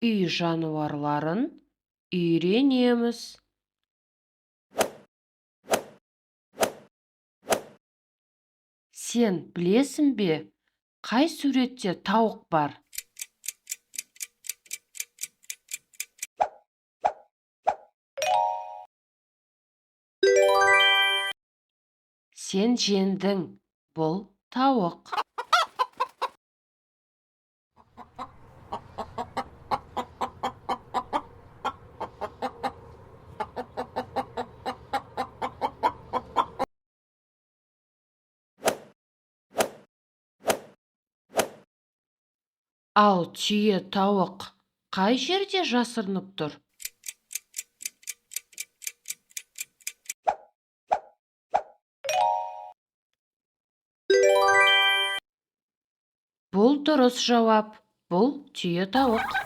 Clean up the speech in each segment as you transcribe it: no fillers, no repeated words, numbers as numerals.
үй жануарларын үйренеміз. Сен білесің бе, қай суретте тауық бар? Сен жеңдің, бұл тауық. Ал түйе тауық қай жерде жасырынып тұр? Бұл дұрыс жауап. Бұл түйе тауық.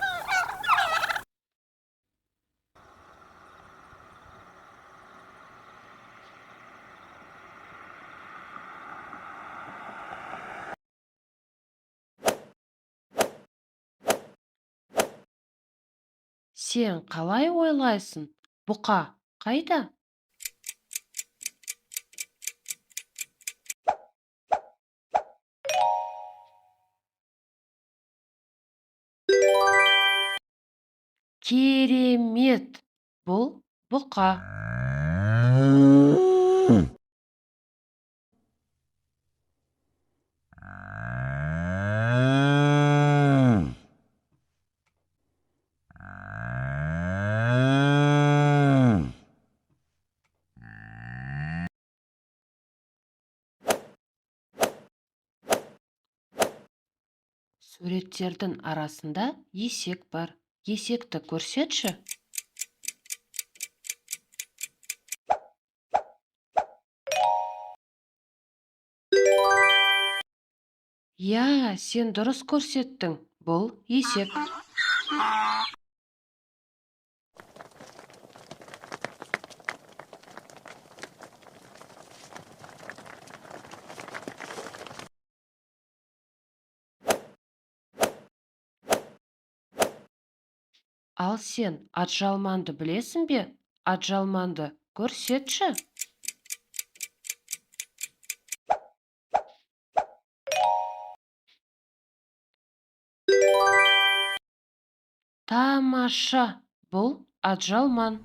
Сен қалай ойлайсың? Бұқа қайда? Керемет! Бұл бұқа. Суреттердің арасында есек бар. Есекті көрсетші. Я, сен дұрыс көрсеттің. Бұл есек. Ал сен атжалманды білесің бе? Атжалманды көрсетші. Тамаша! Бұл атжалман.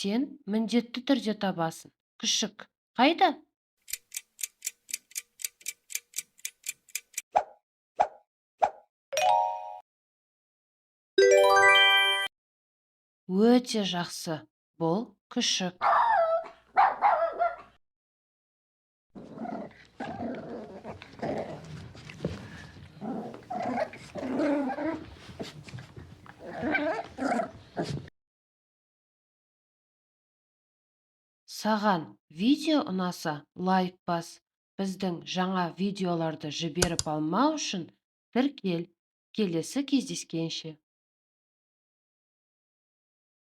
Сен міндетті түрде табасың. Күшік қайда? Өте жақсы. Бұл күшік. Саған видео ұнаса, лайк бас. Біздің жаңа видеоларды жіберіп алмау үшін тіркел. Келесі кездескенше.